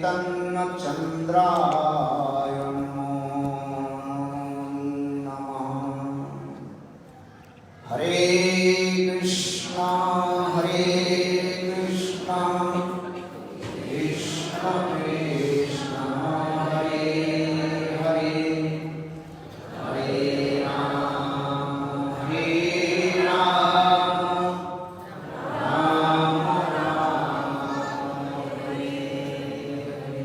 चैतन्य चंद्राय नमो नमः। हरे कृष्णा कृष्ण कृष्ण हरे हरे, हरे राम राम राम हरे हरे।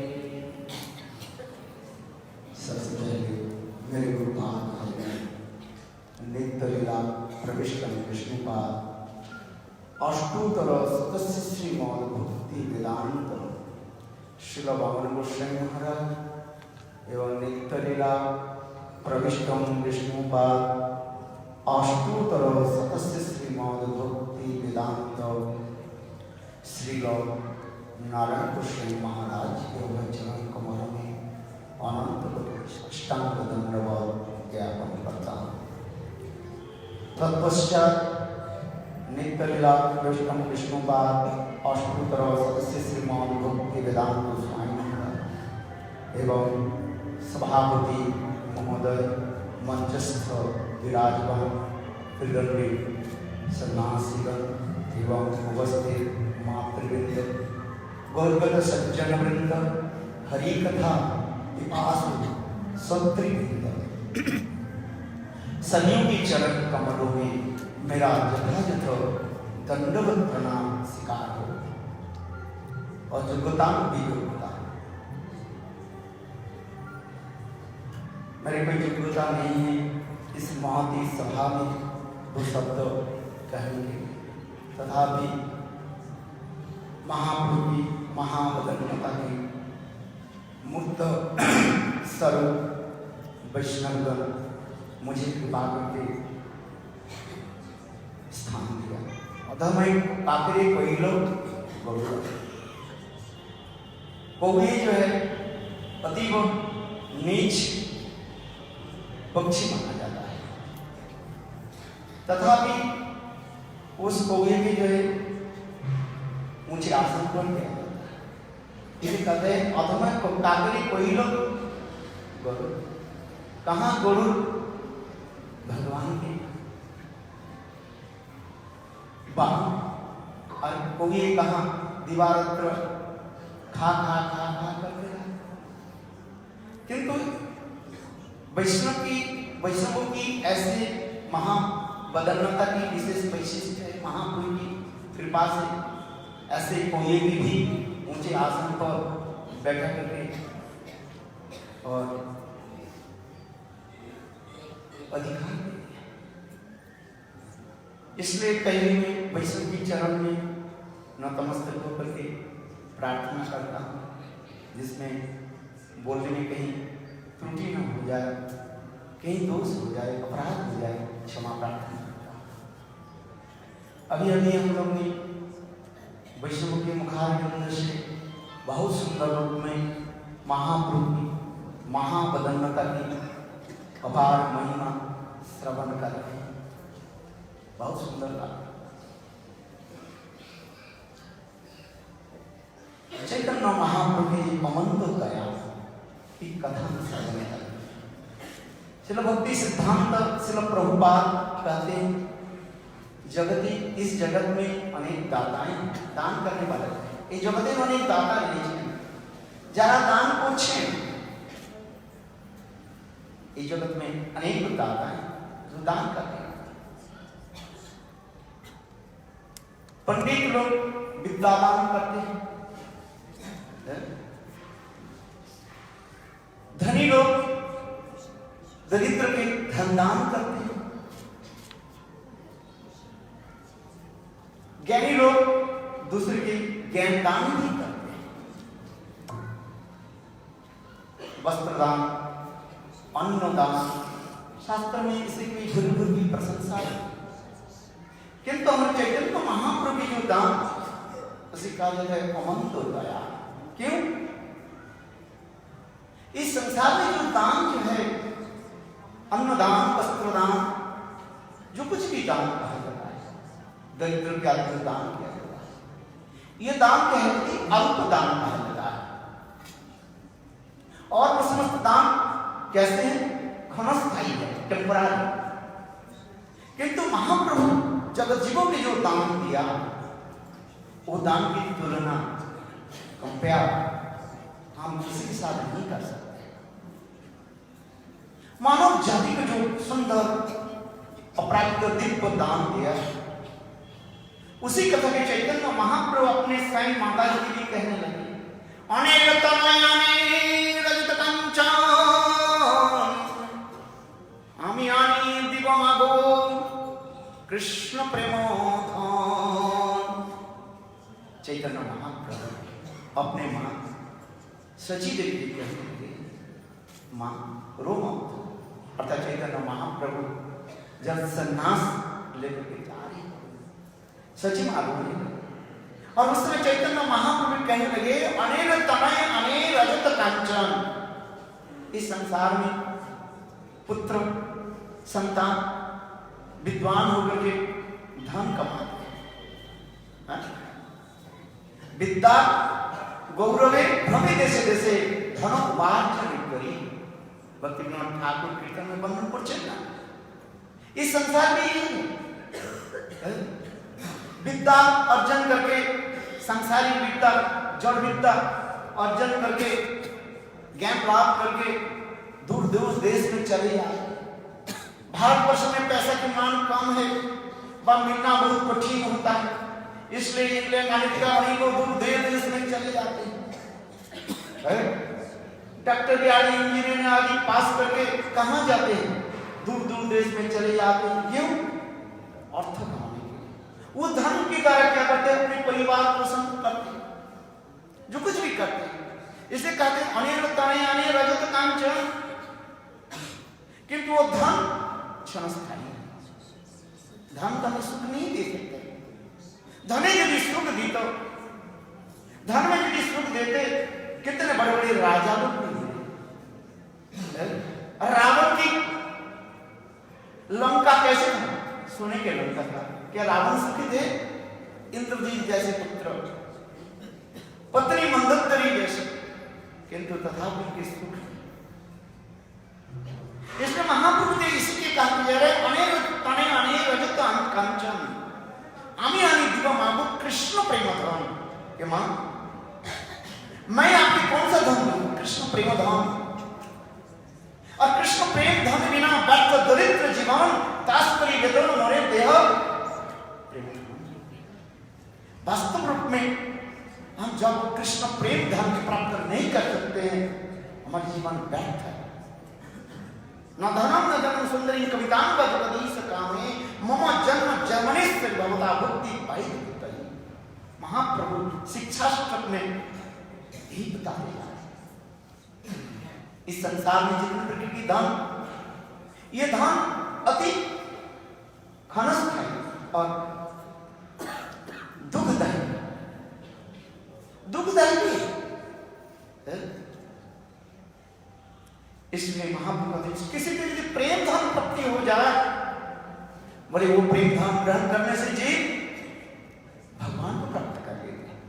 सबसे पहले मेरे गुरुपाद नित्य लीला प्रविष्ट विष्णुपाद अष्टोत्तर सतस्य श्रीमद् भक्ति वेदांत श्रील वामन गोस्वामी महाराज एवं नित्य लीला प्रविष्ट विष्णुपाद अष्टोत्तर सतस्य श्रीमद् भक्ति वेदांत श्रील नारायण गोस्वामी महाराज एवं चरण कमल में अनंत अष्टांग दंडवत ज्ञापन करता हूँ। तत्पश्चात नित्य लीला वैष्णव विष्णुपाद अष्टोत्तर सदस्य श्रीमद् भक्ति वेदांत स्वामी महाराज एवं सभापति महोदय मंचस्थ विराजमान हृदय सन्यासीगण एवं उपस्थित मातृवृंद गौरगत सज्जन वृंद हरि कथा पिपासु सत्रिवृंद सनियों के चरण कमलों में मेरा यथायथ दंडवत प्रणाम स्वीकार हो और योग्यता भी योग्यता। मेरे कोई योग्यता नहीं है इस महती सभा में दो शब्द कहने के, तथापि महाप्रभु की महावदन्यता की मुक्त स्वरूप वैष्णवगण मुझे कृपा करके स्थान दिया। अधमय काकरे कोयलो गौरव कौए जो है अतीव नीच पक्षी माना जाता है, तथापि उस कौए के जो है ऊंचे आसन पर किया जाता है। ये कहते हैं अधमय काकरे कोयलो गौरव। कहाँ गरुड़ भगवान के बाहर और कोई कहाँ दीवारत्र खा खा खा खा करते रहे। किंतु वैष्णवों की ऐसे महाबदन्यता की विशेष वैशिष्ट है। महाप्रभु की कृपा से ऐसे कोई भी ऊंचे आसन पर बैठा करके और अधिकार, इसलिए पहले मैं वैष्णव के चरण में नतमस्तक होकर के प्रार्थना करता हूँ, जिसमें बोलने में कहीं त्रुटि न हो जाए, कहीं दोष हो जाए, अपराध हो जाए, क्षमा प्रार्थना करता हूँ। अभी हम लोग ने वैष्णव के मुखारविंद से बहुत सुंदर रूप में महाप्रभु की महाबदन्यता की अपार महिमा श्रवण कर रहे हैं। बहुत सुंदर था। चैतन्य महाप्रभु की अमंत दया की कथा श्रवण कर। शिल भक्ति सिद्धांत शिल प्रभुपाद कहते हैं जगती इस जगत में अनेक दाताएं दान करने वाले हैं। ये जगते में अनेक दाता नहीं है, जरा दान पूछे। इस जगत में अनेक दाता हैं जो दान करते हैं। पंडित लोग विद्या दान करते हैं, धनी लोग दरिद्र के धन दान करते हैं, ज्ञानी लोग दूसरे के ज्ञान दान भी करते हैं। वस्त्र दान, अन्न दान, शास्त्र में इसे कोई भूल की प्रशंसा है। किंतु हमारे चैतन्य महाप्रभु जो दान उसी का जो है अमंत दया। क्यों? इस संसार में जो दान जो है अन्नदान, वस्त्रदान, जो कुछ भी दान कहा जाता है, दरिद्र का दान किया जाता है। ये दान कहते अल्प दान कहा जाता है। कैसे है? क्षणस्थायी है, टेम्पररी। किंतु महाप्रभु जगत जीवों के जो दान दिया, वो दान की तुलना, कंपेयर हम किसी के साथ नहीं कर सकते। मानव जाति को जो सुंदर अपराधिक दिव्य दान दिया, उसी कथा के चैतन्य महाप्रभु अपने स्वयं माता जी की भी कहने लगे, अनेक तनयानि रजत कंचन आमी आनी दिवमागो कृष्ण प्रेमोधन। चैतन्य महाप्रभु अपने मां सची देवी कहने लगे, मां रो मत। अर्थात चैतन्य महाप्रभु जब सन्यास लेकर के जा रही, सची मां रो रही। और उस समय चैतन्य महाप्रभु कहने लगे, अनेक तनय अनेक रजत कांचन। इस संसार में पुत्र संतान विद्वान होकर के धन कमाते हैं, विद्या गौरवे भ्रमे देशे देशे धन उपार्जन करी। भक्ति विनोद ठाकुर कीर्तन में बंधन पर चलना, इस संसार में ही विद्या अर्जन करके, सांसारिक विद्या, जड़ विद्या अर्जन करके, ज्ञान प्राप्त करके दूर दूर देश में चले जाए। भारतवर्ष में पैसा की मांग कम है, वह मिलना बहुत कठिन होता है, इसलिए इंग्लैंड अमेरिका वहीं को दूर देश में चले जाते हैं। डॉक्टर आदि इंजीनियर आदि पास करके कहाँ जाते हैं? दूर दूर देश में चले जाते हैं। क्यों? अर्थ कमाने के लिए। वो धन के द्वारा क्या करते हैं? अपने परिवार पोषण करते हैं, जो कुछ भी करते हैं। इसे कहते हैं अनेक तनय अनेक रजत कांचन। किंतु वो धन क्षणस्थायी है, धन का सुख नहीं दे सकते। धने यदि सुख दी तो, धन में यदि सुख देते, कितने बड़े बड़े राजा लोग थे। रावण की लंका कैसे था? सोने के लंका था। क्या रावण सुखी थे? इंद्रजीत जैसे पुत्र, पत्नी मंदोदरी जैसे, किंतु तथापि उनके सुख। इसमें महाप्रभु ने इसके कहा जा रहे, अनेक तनय अनेक रजत कांचन आमी आनी दिवमागो कृष्ण प्रेमधन। के मां, मैं आपके कौन सा धन दूं? कृष्ण प्रेमधन। और कृष्ण प्रेम धन बिना व्यर्थ दरिद्र जीवन, तात्पर्य वेदन मोरे देह प्रेमधन। वास्तव रूप में हम जब कृष्ण प्रेम धन की प्राप्त नहीं कर सकते हैं, हमारा जीवन व्यर्थ है। न धनम न जन्म सुंदरी कविताओं का जगदीश कामे मम जन्म जन्मनेश्वर भवता भक्ति पाई। महाप्रभु शिक्षाष्टक में यही बता रहे हैं, इस संसार में जितने प्रकार की धन, ये धन अति क्षणस्थायी और दुखदायी है। इसलिए महाप्रभु किसी को यदि प्रेम धन प्राप्ति हो जाए, बोले वो प्रेम धन ग्रहण करने से जीव भगवान को प्राप्त कर लेते हैं।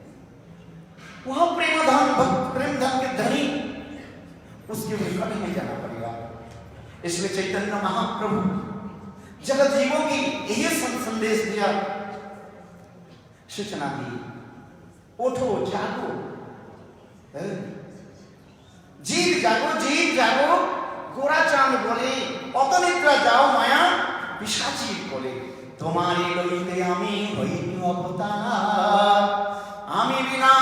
वह प्रेम धन के धनी, उसके निकट में जाना पड़ेगा। इसलिए चैतन्य महाप्रभु जगत जीवों की यही संदेश दिया, सूचना दी, उठो जागो, जीव जागो। गोरा चांद बोले, অতনিদ্রা যাও মায়া পিশাচী বলে, তোমারই লইতে আমি হইনি অবতার, আমি বিনা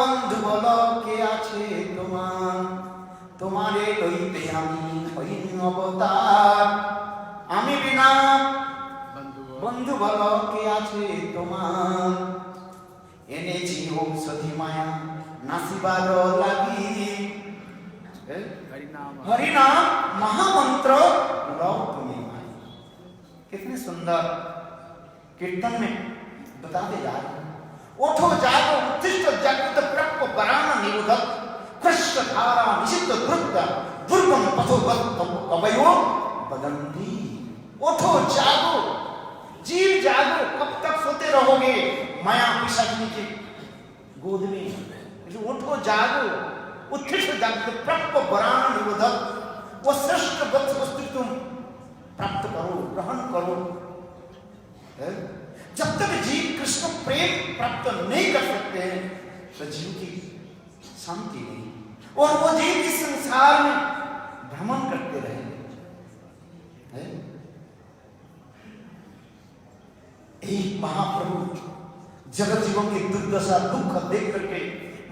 বন্ধু বল কে আছে তোমার, তোমারে লইতে আমি হইনি অবতার, আমি বিনা বন্ধু বল কে আছে তোমার, এনেছি ঔষধি মায়া নাসিবার লাগি, हरिनाम महामंत्र लो तुम्हें माई। कितने सुंदर कीर्तन में बताते जा रहे हैं। उठो जागो उत्तिष्ठ जागृत प्रप पराण निरोधक कृष्ण धारा निषिद्ध द्रुत दुर्गम पथोगत कवयो बदंती। उठो जागो, जीव जागो। कब तक सोते रहोगे माया पिशाचिनी की गोद में? उठो जागो उत्तिष्ठ जागृत प्रप पराण निरोधक वो श्रेष्ठ वस्तु तुम प्राप्त करो, ग्रहण करो। जब तक जीव कृष्ण प्रेम प्राप्त नहीं कर सकते हैं तो जीव की शांति नहीं, और वो जीव इस संसार में भ्रमण करते रहे। एक महाप्रभु जगत जीवों की दुर्दशा दुख देख करके,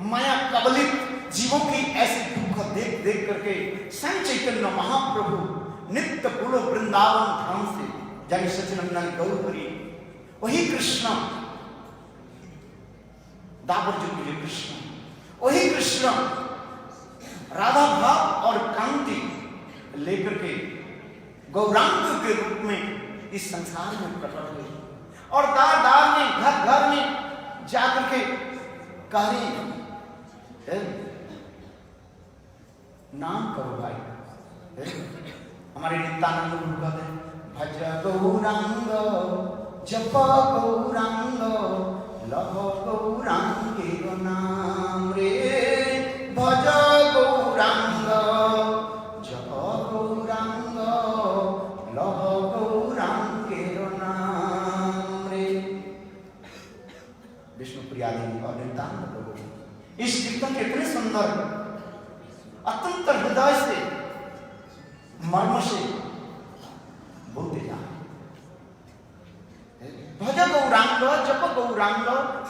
माया कबलित जीवों की ऐसी दुख देख देख करके स्वयं चैतन्य महाप्रभु नित्य पूर्ण वृंदावन धाम से जानी सचिनंदन गौरी, वही कृष्ण दाबर जुग के कृष्ण, वही कृष्ण राधा भाव और कांति लेकर के गौरांग के रूप में इस संसार में प्रकट हुए, और दार दार में घर घर में जाकर के कार्य नाम करो भाई। हमारे नित्यानंद गुरु कहते हैं, भज गौरांग जप गौरांग लभ गौरांगे नाम रे, भज गौरांग जप गौरांग लभ गौरांगे नाम रे। विष्णुप्रिया देवी और नित्यानंद प्रभु इस कीर्तन कितने सुंदर, अत्यंत हृदय से मर्म से बोलते जा। भज गौरांग जप गौरांग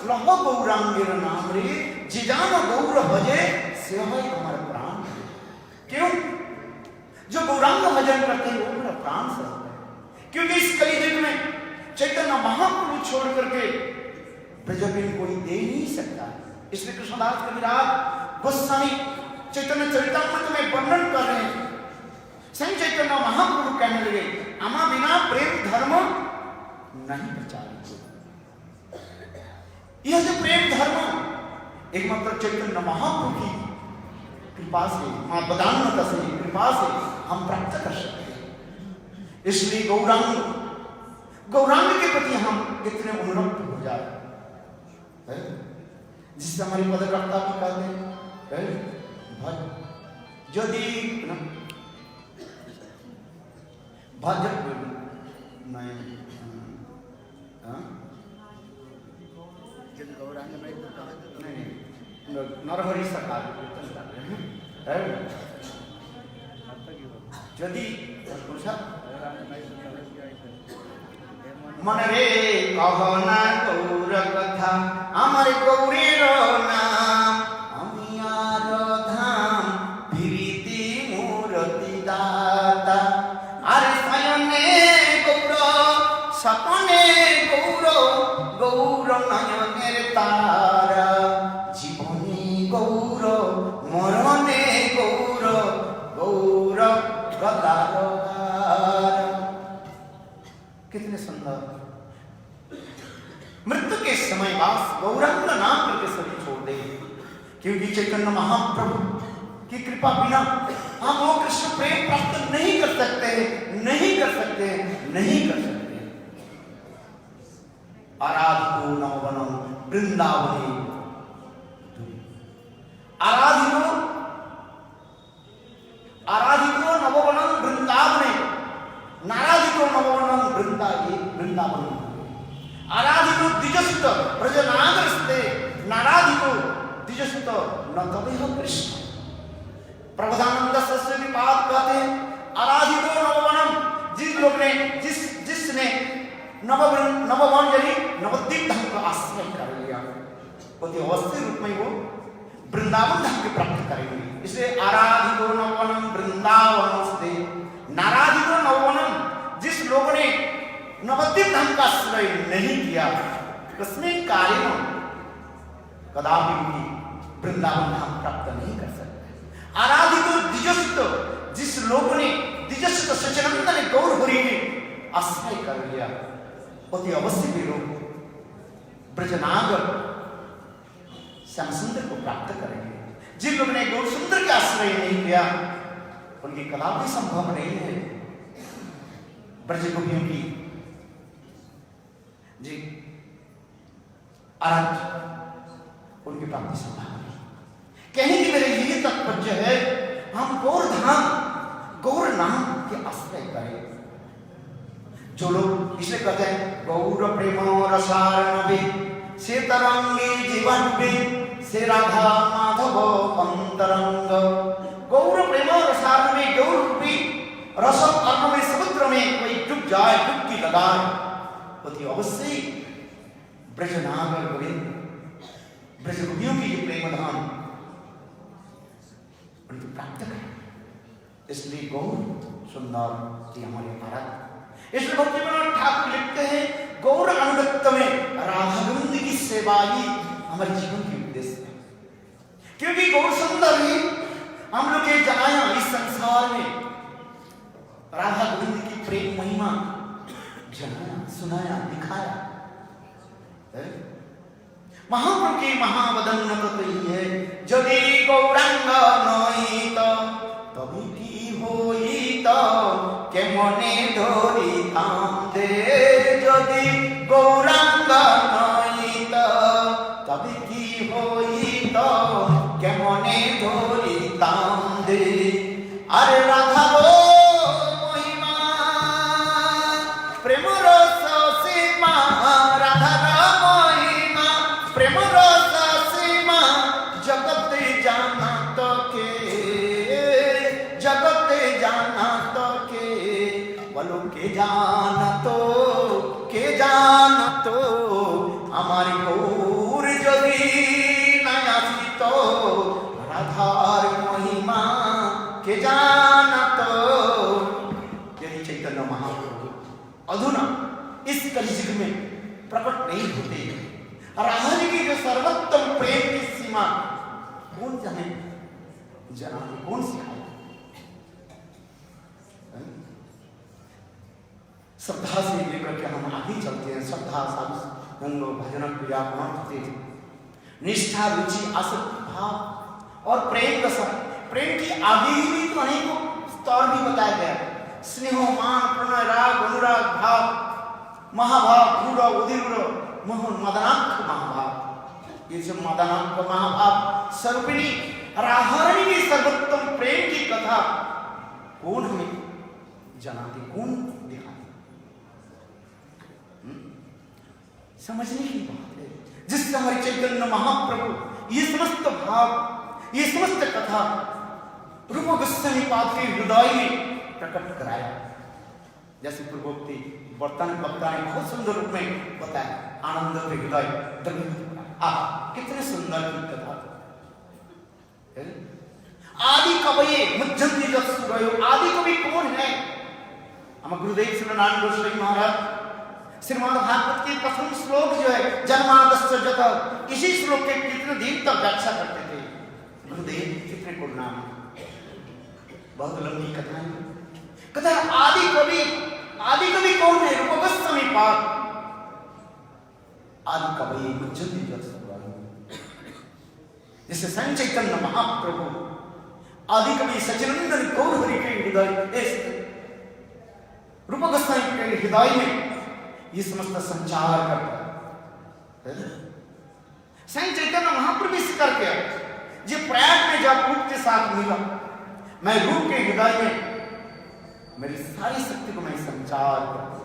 लह गौरांगे नाम रे, जिजान गौर भजे से हमारे प्राण। क्यों? जो गौरांग भजन करते हैं वो मेरा प्राण से होता है, क्योंकि इस कलियुग में चैतन्य महाप्रभु छोड़ करके ब्रजबीन कोई दे नहीं सकता। इसलिए कृष्णदास कविराज गोस्वामी चैतन्य चरितामृत में वर्णन कर रहे हैं, स्वयं चैतन्य महाप्रभु कहने लगे, आमा बिना प्रेम धर्म नहीं प्रचारित। यह जो प्रेम धर्म एकमात्र चैतन्य महाप्रभु की कृपा से, मां बदान्नता से, कृपा से हम प्राप्त कर सकते हैं। इसलिए गौरांग के प्रति हम इतने उन्नत हो जाए, जिससे हमारी पदकर्ता भी कहते हैं यदि भज नरहरि सरकार यदि मन रे कहना गौर कथा आमार गौरीर नाम, अमियार धाम फिरिति मूर्ति दाता, आरे सयने गौर सपने गौर गौर नयनेर तारा, जीवनी गौर मरणे गौर गौर गदार। कितने सुंदर। मृत्यु के समय वास गौरांग नाम करके सभी छोड़ दे, क्योंकि चैतन्य महाप्रभु की कृपा बिना हम वो कृष्ण प्रेम प्राप्त नहीं कर सकते, नहीं कर सकते, नहीं कर सकते। आराधितो नववनम वृंदावने, आराधितो नववनम वृंदावने, नाराधितो नववनम वृंदावन, आराधितो द्विजसुत ब्रजनागरस्ते, नाराधितो द्विजसुत न तदेह कृष्ण। प्रबोधानंद सरस्वती पाद कहते हैं, आराधितो नववनम, जिस लोग ने जिसने नववन यानी नवद्वीप धाम का आश्रय कर लिया, अति अवस्थित रूप में वो वृंदावन धाम की प्राप्त करेंगे। इसलिए आराधितो नववनम वृंदावनस्ते, नाराधितो नववनम, जिस लोगों ने नवद्वीप धाम का आश्रय नहीं किया, उसमें कार्य कदापि भी वृंदावन धाम प्राप्त नहीं कर सकते। आराधितो द्विजसुत, जिस लोगों ने द्विजसुत सचिनंदन गौर हरि ने आश्रय कर लिया, अति अवश्य भी लोग ब्रजनागर श्याम सुंदर को प्राप्त करेंगे। जिन लोगों ने गौर सुंदर का आश्रय नहीं किया, उनकी कदापि संभव नहीं है ब्रज गोपियों की जी आराध्य उनकी प्राप्ति संभव नहीं। कहने की मेरे लिए तात्पर्य है, हम गौर धाम नाम के आश्रय करे। जो लोग इसलिए कहते हैं गौर प्रेम रसारणवे से तरंगे जीवन में से राधा माधव अंतरंग। गौर प्रेम रसारण में गौर रूपी रस अर्णव समुद्र में कोई डूब जाए, डुबकी लगाए, अति अवश्य ब्रजनागर गोविंद ब्रज गोपियों की ये प्रेम धाम उनको प्राप्त करें। इसलिए गौर सुंदर जी हमारे भारत। इसलिए भक्तिविनोद ठाकुर लिखते हैं गौर अनुगत्य में राधा गोविंद की सेवा ही हमारे जीवन के उद्देश्य है। क्योंकि गौर सुंदर ही हम लोग ये जगाया इस संसार में राधा गोविंद की प्रेम महिमा जगाया, सुनाया, दिखाया। महाप्रभु की महावदन कतई है यदि गौरांग नई तभी की होई के मने धोरी ताम दे। यदि गौरांग नई तभी की होई के मने धोरी ताम दे। अरे राधा गो महिमा प्रेम रस सीमा, राधा महिमा प्रेम रस सीमा जगत जाना तो के, जगत जाना तो के, बोलो के जाना तो, के जाना तो हमारी गौर यदि नया सी तो राधार महिमा के जाना तो। यदि चैतन्य महाप्रभु अधुना इस कलयुग में प्रकट नहीं होते, राधा जी की जो सर्वोत्तम प्रेम की सीमा कौन जाने, जाने कौन सिखाए। श्रद्धा से लेकर के हम आगे चलते हैं। श्रद्धा साधु भजन क्रिया करते हैं, निष्ठा रुचि आसक्ति भाव और प्रेम रस। प्रेम की आगे ही भी तो अनेकों स्तर भी बताया गया। स्नेह मान प्रणय राग अनुराग भाव महाभाव क्रूर उदिर मोहन मदनांक महाभाव। ये जो मदनांक महाभाव स्वरूपिणी राधारानी की सर्वोत्तम प्रेम की कथा कौन हमें जनाते, कौन दिखाते? समझने की बात है। जिससे हमारे चैतन्य महाप्रभु ये समस्त भाव, ये समस्त कथा रूप गोस्वामी पाद के हृदय में प्रकट कराया। जैसे पूर्वोक्ति वर्तमान वक्ता ने बहुत सुंदर रूप में बताया, आनंद के हृदय कितने सुंदर की कथा। आदि कवये मुझंती जब सुगयो, आदि कवि कौन है? हम गुरुदेव श्री नारायण गोस्वामी महाराज श्रीमद् भागवत के प्रथम श्लोक जो है जन्मादस्य जगत, इसी श्लोक के कितने दिन तक व्याख्या करते थे गुरुदेव। कितने गुण नाम, बहुत लंबी कथाएं। कथा आदि कवि, आदि कवि कौन है? रूप गोस्वामी पाद आदि कवि मुझंती जब सुगयो। जिससे स्वयं चैतन्य महाप्रभु आदि कवि सच्चिदानंद गौर हरि के हृदय, रूप गोस्वामी के हृदय में ये समस्त संचार करता है। स्वयं चैतन्य महाप्रभु इस करके जो प्रयाग में जब रूप के साथ मिला, मैं रूप के हृदय में मेरी सारी शक्ति को मैं संचार करता।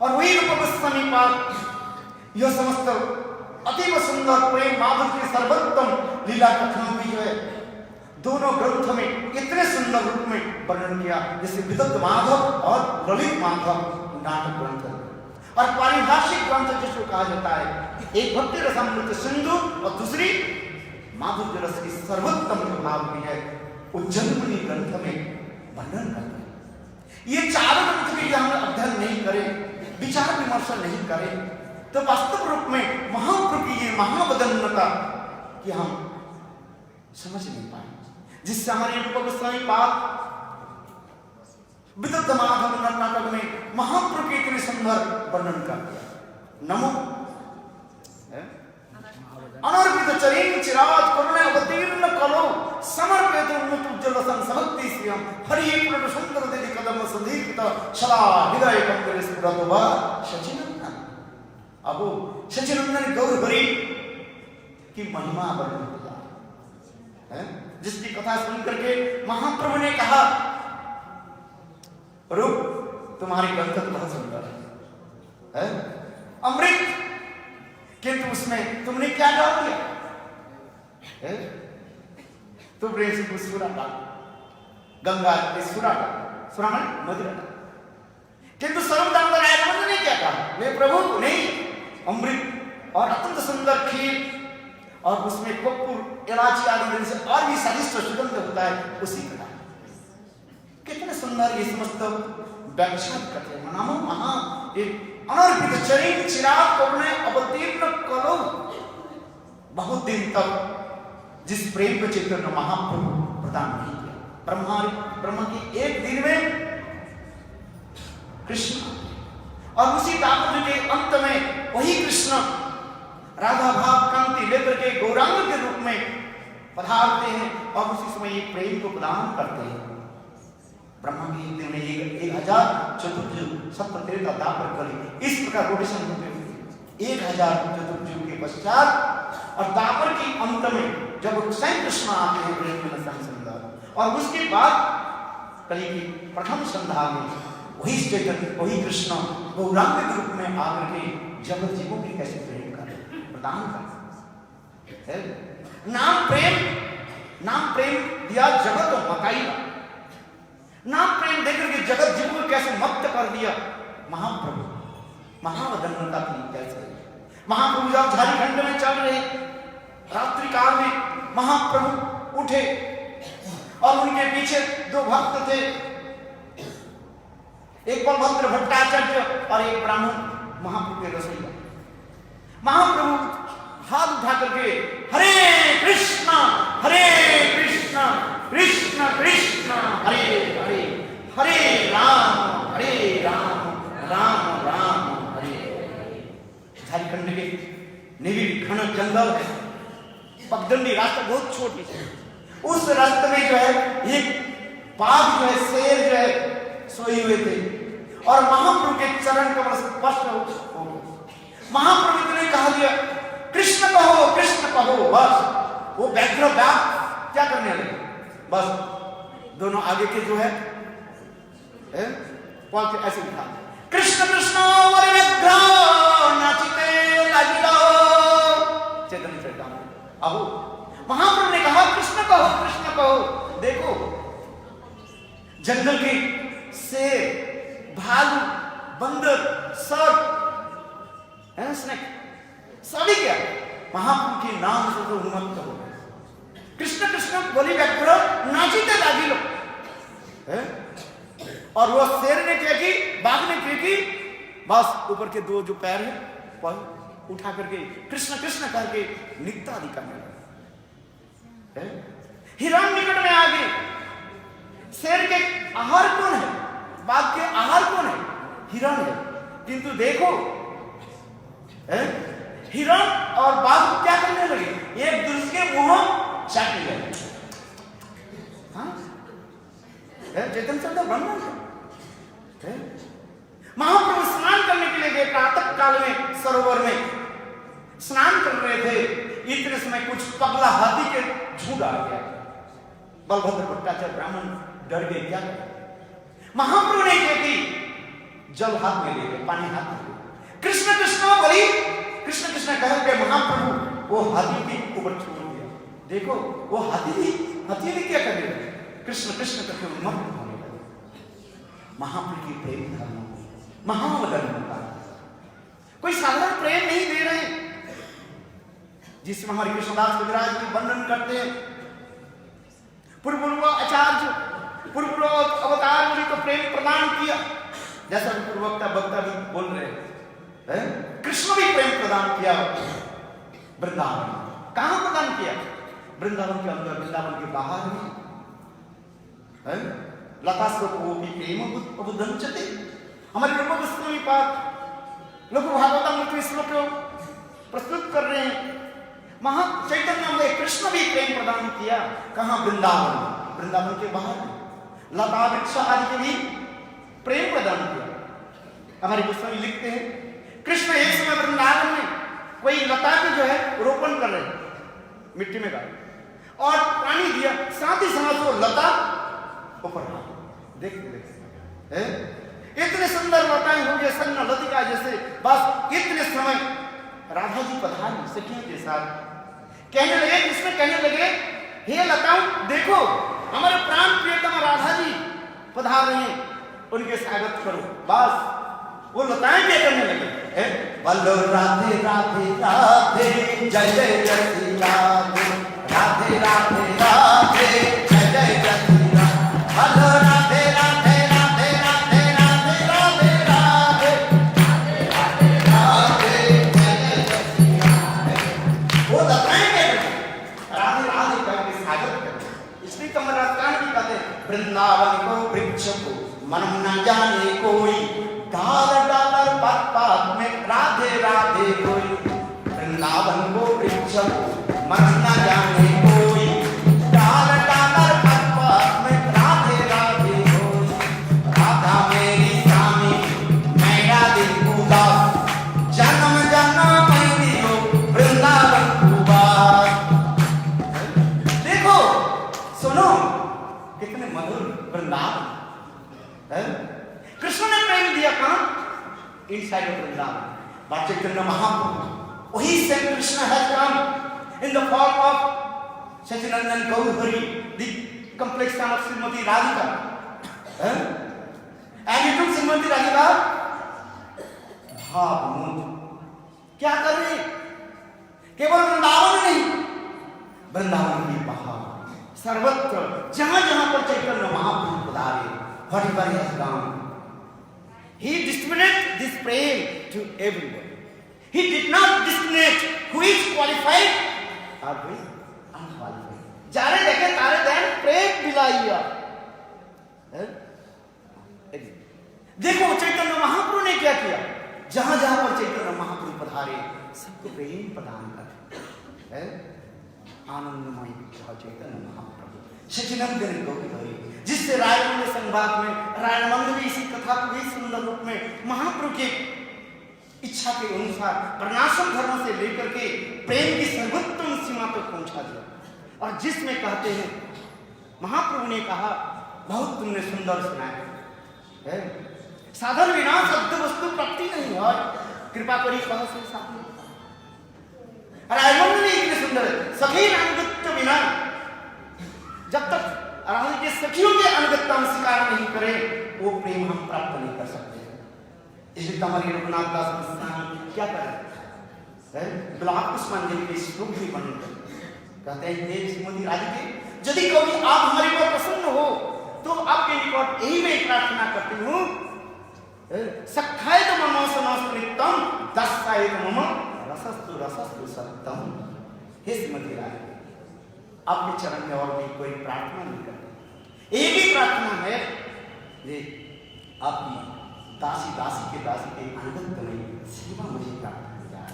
और वही रूप गोस्वामी पाद यह समस्त अतीव सुंदर प्रेम माधुर्य की सर्वोत्तम लीला कथाओं में जो है दोनों ग्रंथ में इतने सुंदर रूप में वर्णन किया। जैसे विदग्ध माधव और ललित माधव नाटक ग्रंथ और पारिभाषिक ग्रंथ जिसको कहा जाता है। एक भक्ति रसामृत सिंधु और दूसरी माधुर्य रस की सर्वोत्तम भाव भी है, उज्जैनी ग्रंथ में वर्णन करते हैं। ये चारों ग्रंथ भी हम अध्ययन नहीं करें, विचार विमर्श नहीं करें तो वास्तव रूप में महाप्रभु की ये महावदन्यता कि हम समझ नहीं पाए। जिससे हमारे रूप गोस्वामी पाद विदग्ध माधव नाटक में महाप्रभु के इतने सुंदर वर्णन कर दिया। नमो अनर्पित चरीम चिराज करुणे अवतीर्ण कलो समर्पित उज्ज्वल संभक्ति श्रियम हरि पूर्ण सुंदर देवी कदम संदीप्त सदा हृदय कंकरे स्फुरतो वा सचिनंदन। अब सचिनंदन गौर हरि की महिमा वर्णन किया है, जिसकी कथा सुन करके महाप्रभु ने कहा रूप तुम्हारी गंध बहुत सुंदर है, अमृत, किंतु उसमें तुमने क्या डाल दिया है? तुम प्रेम से कुछ सुरा डाल, गंगा सुरा डाल, सुरा में मदिरा डाल, किंतु सर्वदामोदर राय ने क्या कहा? वे प्रभु नहीं, अमृत और अत्यंत सुंदर खीर और उसमें कपूर इलायची आदि से और भी स्वादिष्ट सुगंध होता है, उसी का कितने सुंदर ये समस्त व्याख्या करते हैं। मनामो महा एक अनर्पित चरित चिराग करने अवतीर्ण करो, बहुत दिन तक जिस प्रेम को चैतन्य महाप्रभु प्रदान नहीं किया, ब्रह्मा की एक दिन में कृष्ण, और उसी दापत्र के अंत में वही कृष्ण राधा भाव कांति लेकर के गौरांग के रूप में पधारते हैं और उसी समय ये प्रेम को प्रदान करते हैं। ब्रह्मा के एक दिन में 1000 चतुर्युग सप्तत्रेता दापर कली, इस प्रकार रोटेशन होते हुए 1000 चतुर्युग के पश्चात और दापर के अंत में जब स्वयं कृष्ण आते हैं प्रेम में संधा, और उसके बाद कली की प्रथम संध्या में वही चैतन्य वही कृष्ण गौरांग के रूप में आकर के जगत जीवों की कैसे प्रेम कर प्रदान कर। नाम प्रेम दिया जगत को मकाई, नाम प्रेम देकर के जगत जीवों को कैसे मत कर दिया महाप्रभु, महावदन्यता की कैसे। महाप्रभु जब झारखंड में चल रहे रात्रि काल में महाप्रभु उठे और उनके पीछे 2 भक्त थे, एक बलभद्र भट्टाचार्य और एक ब्राह्मण महाप्रभु के रसोईया। महाप्रभु हाथ उठा करके हरे कृष्णा कृष्ण कृष्ण हरे हरे, हरे राम राम राम हरे। झारखंड के निविड़ घन जंगल है, पगडंडी रास्ता बहुत छोटी है, उस रास्ते में जो है एक बाघ जो है, शेर जो है सोए हुए थे और महाप्रभु के चरण कमल स्पर्श हो गया। महाप्रभु ने कहा दिया कृष्ण कहो, बस वो व्याघ्र बाघ क्या करने लगे, बस दोनों आगे के जो है ऐसे उठा कृष्ण व्याघ्र नाचिते लागिलो, चैतन्य चैतन्य अहो। महाप्रभु ने कहा कृष्ण कहो, देखो जंगल के शेर, भालू, बंदर, सर्प, स्नेक सभी क्या महाप्रभु के नाम से तो उन्मत्त हो गए। कृष्ण बोली व्याघ्र नाचिते लागिलो, और वो शेर ने क्या की, बाघ ने क्या की, बस ऊपर के 2 जो पैर है उठा करके कृष्ण करके नित्य आदि करने लगे। हिरण निकट में आ गए, शेर के आहार कौन है, बाघ के आहार कौन है, हिरण है, किंतु देखो हिरण और बाघ क्या करने लगे, एक दूसरे के मुंह चाटने लगे। चैतन्य चंद्र ब्रह्म महाप्रभु स्नान करने के लिए गए, प्रातः काल में सरोवर में स्नान कर रहे थे, इतने समय कुछ पगला हाथी के झुंड आ गया। बलभद्र भट्टाचार्य ब्राह्मण डर गए, क्या करें। महाप्रभु ने क्या की, जल हाथ में ले गए, पानी हाथ में ले, कृष्ण बोली, कृष्ण कह के महाप्रभु वो हाथी के ऊपर छोड़ दिया। देखो वो हाथी ने क्या कर दिया, कृष्ण करके उन्मत्त होने लगे। महाप्रभु की प्रेम धर्म महावदन्यता, कोई साधारण प्रेम नहीं दे रहे, जिसमें हमारे कृष्णदास कविराज जी वर्णन करते हैं। पूर्व आचार्य पूर्व अवतार मुझे तो प्रेम प्रदान किया, जैसा पूर्ववक्ता भी बोल रहे हैं, कृष्ण भी प्रेम प्रदान किया वृंदावन। कहां प्रदान किया, वृंदावन के अंदर, वृंदावन के बाहर भी लता श्लोको भी प्रेम अबुदंचते। हमारे रूप गोस्वामी पाद लघु भागवतम श्लोक प्रस्तुत कर रहे हैं। महा चैतन्य में कृष्ण भी प्रेम प्रदान किया, कहां, वृंदावन के बाहर लता वृक्ष आदि के भी प्रेम प्रदान किया। हमारे गोस्वामी लिखते हैं, कृष्ण एक समय वृंदावन में कोई लता के जो है रोपण कर रहे हैं, मिट्टी में गाड़ और पानी दिया, साथ ही साथ वो लता ऊपर देखते है? इतने सुंदर लताएं हो गए सन्न लतिका जैसे, बस इतने समय राधा जी पधारी सखियों के साथ, कहने लगे, इसमें कहने लगे, हे लताओं देखो हमारे प्राण प्रियतम राधा जी पधार रहे हैं, उनके स्वागत करो। बस वो लताएं क्या करने लगे, बोलो राधे राधे राधे जय जय जय राधे, राधे राधे राधे जय जय जय बोलो राधे राधे राधे राधे राधे राधे राधे राधे राधे जय जय जय। वो लताएं क्या करते राधे राधे करके स्वागत करते। इसलिए तो मराठकान भी कहते वृंदावन को वृक्ष को मन न जाने कोई, डाल डाल पात पात में राधे राधे कोई, वृंदावन को वृक्ष को मन न जाने कोई, डाल डाल पात पात में राधे राधे कोई, राधा मेरी स्वामी मेरा दिल उदास, जन्म जन्म मैं दियो वृंदावन को बास। देखो सुनो कितने मधुर वृंदावन है। कृष्ण ने प्रेम दिया कहां, इनसाइड ऑफ वृंदावन। बात चैतन्य महाप्रभु वही same Krishna has come in the form of Sachinandan Gaurhari, the complexion of Srimati Radhika, and he took Srimati Radhika भावमूत। क्या कर रहे, केवल वृंदावन नहीं, वृंदावन के बाहर सर्वत्र जहां जहां पर चैतन्य महाप्रभु पधारे, whatever he has done, he distributed this prem to everyone. He did not discriminate who is qualified or who is unqualified. जारे देखे तारे दैन प्रेम दिलाइया। देखो चैतन्य महाप्रभु ने क्या किया, जहां जहां पर चैतन्य महाप्रभु पधारे सबको प्रेम प्रदान कर, आनंदमय विग्रह चैतन्य महाप्रभु सच्चिदानंद गौरी, जिससे रायमंगल संवाद में रायमंगल भी इसी कथा को भी सुंदर रूप में महाप्रभु के इच्छा के अनुसार वर्णाश्रम धर्म से लेकर के प्रेम की सर्वोत्तम सीमा तक पहुंचा दिया। और जिसमें कहते हैं महाप्रभु ने कहा, बहुत तुमने सुंदर सुनाया है, साधन बिना शब्द वस्तु प्राप्ति नहीं है, कृपा करी कहा से साथ में रायमंगल ने इतने सुंदर सभी अनुगत्य बिना, जब तक राधा के सखियों के अनुगत्य हम स्वीकार नहीं करें वो प्रेम हम प्राप्त नहीं कर सकते। इसलिए हमारी रघुनाथ दास गोस्वामी क्या करें, गुलाब पुष्पांजलि के श्लोक भी बन कहते हैं, हे श्रीमती राधिके यदि कभी आप हमारे पर प्रसन्न हो तो आपके निकट यही मैं प्रार्थना करती हूँ, सखाय तो मनो सनोस्कृतम दस्ताय तो मम रसस्तु रसस्तु सत्यम। हे श्रीमती राधिके आपके चरण में और भी कोई प्रार्थना नहीं करती, एक ही प्रार्थना है, ये आपकी दासी दासी के अनुगत्य में सेवा मुझे प्राप्त हो जाए।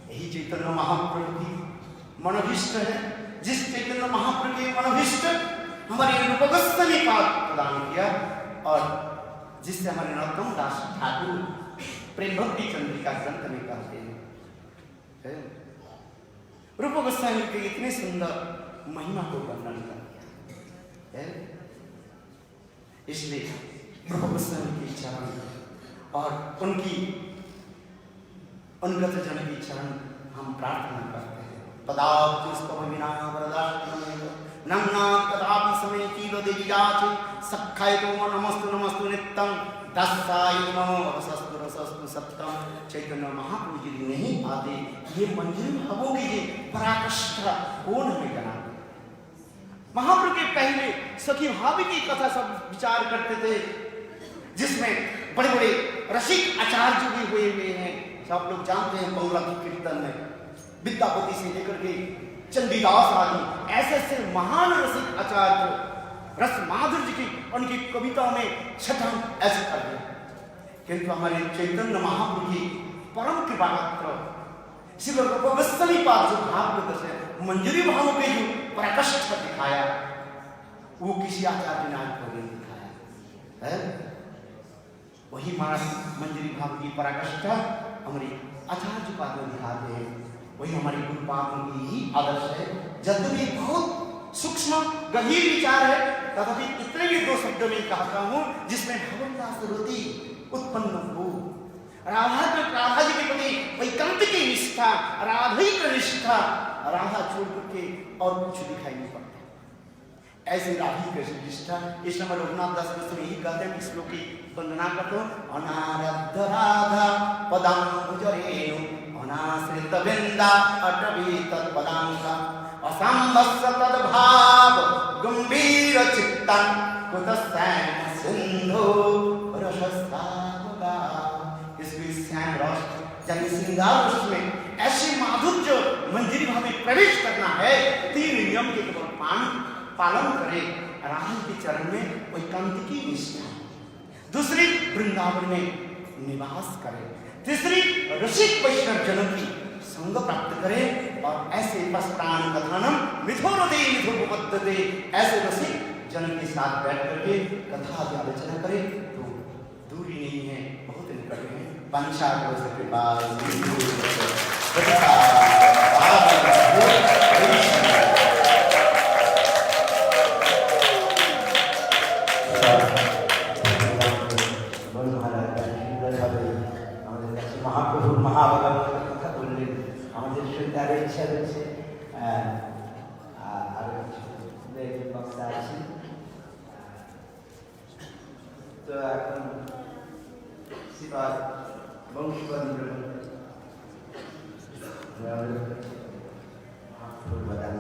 यही चैतन्य महाप्रभु की मनोभिष्ट है, जिस चैतन्य महाप्रभु के मनोभिष्ट हमारे रूप गोस्वामी पाद प्रदान किया, और जिससे हमारे नरोत्तम दास ठाकुर प्रेम भक्ति चंद्रिका ग्रंथ में कहते हैं, रूप गोस्वामी के इतने सुंदर महिमा को वर्णन कर दिया। इसलिए रूप गोस्वामी के चरण और उनकी उनगत जन की चरण हम प्रार्थना करते हैं। पदाब्जुस्तव विना वरदाश्रमेव नन्नात् कदापि समय कीलो देवियाचे सखाय तो नमस्तु नमस्तु नित्यं दस्साय नमो रसस्तु रसस्तु सत्यम। चैतन्य महाप्रभु जी नहीं आते, ये मंजिल हवों की पराकाष्ठा कौन हमें जाना। महाप्रभु के पहले सखी भाभी की कथा सब विचार करते थे, जिसमें बड़े बड़े रसिक आचार्य भी हुए हैं, सब लोग जानते हैं। बहुला की कीर्तन में विद्यापति से लेकर के चंडीदास आदि ऐसे ऐसे महान रसिक आचार्य रस माधुर्य की उनकी कविता में छठन ऐसे कर दिया। किंतु हमारे चैतन्य महाप्रभु की परम कृपा श्री गोस्वामी पाद जो भागवत से मंजरी भाव के जो प्रकष्ट दिखाया, वो किसी आचार्य ने आज को नहीं दिखाया है। वही महाराज मंजरी भाव की पराकाष्ठा हमारे आचार्य पाद में दिखाते हैं। वही हमारे गुरुपाद की ही आदर्श है। जब भी बहुत सूक्ष्म गंभीर विचार है, तथापि इतने भी दो शब्दों में कहता हूं जिसमें भगवंता सुरति उत्पन्न हो। राधा जी के प्रति वैकंठ की निष्ठा, राधिक निष्ठा, राधा छोड़ करके और कुछ दिखाई नहीं पड़ता। ऐसी राधी की निष्ठा इस नंबर रघुनाथ दास मिश्र यही कहते हैं, श्लोक की वंदना करते हो। अनारब्ध राधा पदाम्बुजरेणु अनाश्रित बिंदा अटवी तत्पदांका असंबस्स तद्भाव गंभीर चित्तन कुतस्सैन सिंधु रसस्तावगा। इसलिए सैन रस यानी श्रृंगार रस में ऐसी माधुर्य मंजरी भाव में प्रवेश करना है, तीन नियम के केवल पालन करे। राम के चरण में वैकांत की निष्ठा, दूसरी वृंदावन में निवास करे, तीसरी रसिक वैष्णव जनों की संग प्राप्त करे। और ऐसे पस्तान कथानम मिथुनदे मिथुनपद्धते, ऐसे रसिक जन के साथ बैठ करके कथा की आलोचना करे तो दूरी नहीं है, बहुत निकट है। पंचा से कृपा महाप्रभु महाभगवान কথা বললেন, আমাদের শুনতে আরো ইচ্ছা হচ্ছে। আরো বক্তা আছেন, তো এখন শিবার বংশবন্ধু